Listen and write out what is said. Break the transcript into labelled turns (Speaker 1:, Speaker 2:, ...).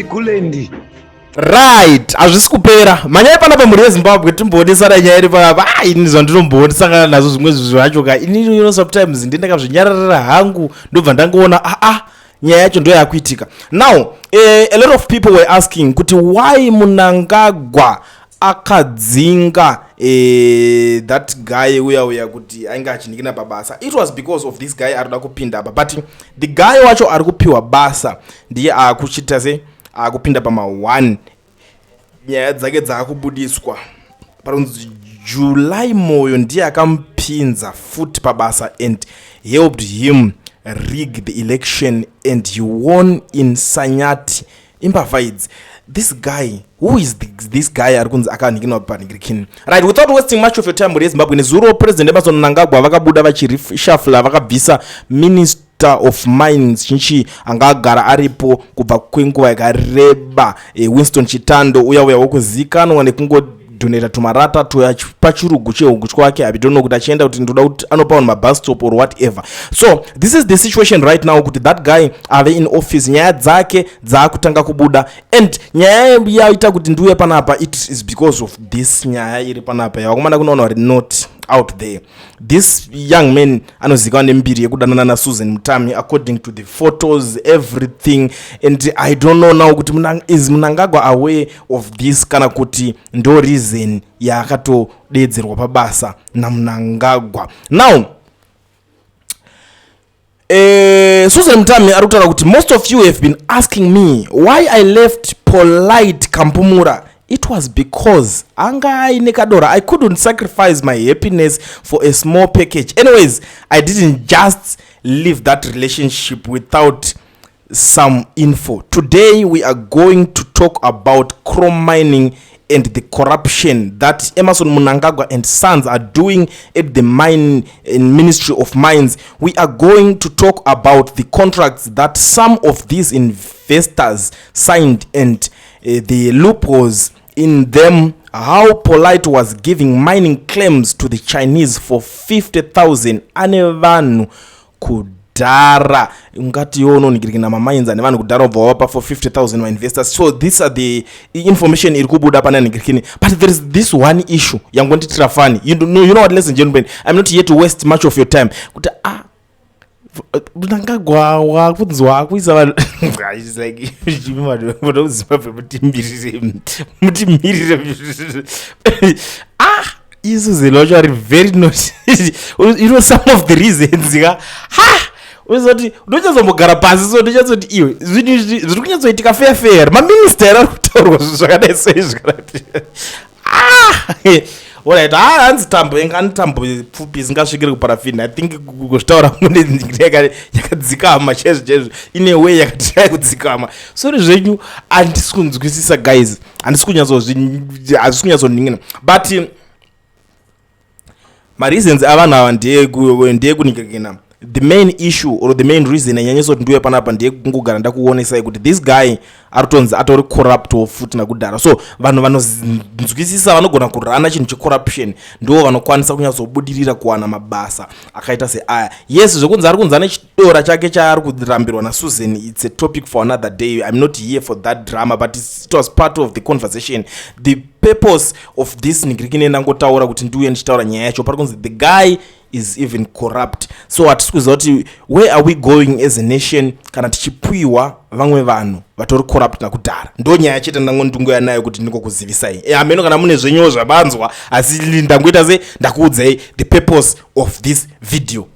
Speaker 1: kulendi.
Speaker 2: Right, hazvisi kupera. Manyaya panapa muri yeZimbabwe timboonesana nyaya iri panapa. Ini zvandinomboonesana nazvo zvimwe zvacho ka. Ini sometimes ndakazvinyararira hangu ndobva ndangoona nyaya yacho ndo yakuitika. Now, a lot of people were asking kuti why Mnangagwa akadzinga that guy uya kuti ainge achinikina pabasa. It was because of this guy arikuda kupinda apa, but the guy wacho ari kupiwa basa ndiye akuchita se akupinda pama 1 nyaya dzake dzakubudiswa. Paronzi July moyo ndiye akampinza futi pabasa and helped him rig the election and he won in Sanyati Imperfides. This guy, who is this guy arikunzi akanikinwa panigirikini? Right, without wasting much of your time muri yeZimbabwe, nezuro president Emerson Mnangagwa vakabuda vachirishafla vakabvisa minister of mines chinchi angagara aripo kubva kwenguva yakareba, Winston Chitando uya wokuzikanwa nekungo donate tumarata pachirugu chehugu chwake. I don't know kuti achienda kuti ndoda kuti anopa mabus stop or whatever. So this is the situation right now kuti that guy ave in office, nyaya dzake dzakutanga kubuda, and nyaya yaita kuti ndiuye panapa, it is because of this nyaya iri panapa yakumana kunoona kuti not out there. This young man anozikanwa nembiri yekudanana naSusan Mutami according to the photos, everything, and I don't know now kuti is Mnangagwa aware of this kana kuti ndo reason yakatodedzerwa pabasa naMnangagwa. Now Susan Mutami arikutaura kuti most of you have been asking me why I left Polite Kampumura. It was because anga ine Kadora, I couldn't sacrifice my happiness for a small package. Anyways, I didn't just leave that relationship without some info. Today we are going to talk about chrome mining and the corruption that Emerson Mnangagwa and sons are doing at the mine in Ministry of Mines. We are going to talk about the contracts that some of these investors signed and the loopholes in them, how Polite was giving mining claims to the Chinese for 50,000 ane kudara ungati yono nigirikina mines ane vanhu kudara obva wapa for 50,000 investors. So these are the information iri kubuda pana nigirikini, but there is this one issue yangonditira fani. You know what, ladies and gentlemen, I'm not here to waste much of your time kuti Mnangagwa wakunzwa kuisa vanhu it's like mutimirire isuze locho are very not you know some of the reasons uzoti ndochazombogara pasi so ndochazoti iwe zviri kunyatsoitika fair maminister ari kutaurwa zvakadai seizvakati alright, hanzi tambo enganitambo pfupi isingasvikiri kuparafini. I think kuzvitaura mune yakadzikama chezvo ine way yakatira kudzikama. Sorry zvenyu handisi kunzwisisa guys, handisi kunyatsoningina, but ma-reasons avanhu ava ndeye kunikirikina. The main issue or the main reason yanyeso ndiwe panapa ndiye kungogara ndakuonesai kuti this guy aritonzi atori corrupt futi nakudhara. So vanhu vanonzwisisa vanogona kurana chinhu checorruption ndo vanokwanisa kunyatsobudirira kuwana mabasa akaita seaya. Yes, zvekunzi ari kunzi ane chidora chake chaari kurambirwa naSusan, it's a topic for another day. I'm not here for that drama, but it was part of the conversation. The purpose of this nigirikine ndangotaura kuti ndiuye ndichitaura nyaya yacho parikunzi the guy is even corrupt. So hatisi kuziva kuti where are we going as a nation kana tichipiwa vamwe vanhu vatori corrupt nakudhara. Ndo nyaya chete ndangondingoya nayo kuti ndingokuzivisai. Ameno kana mune zvenyewo zvabanzwa asi ndangoita se ndakuudzai the purpose of this video.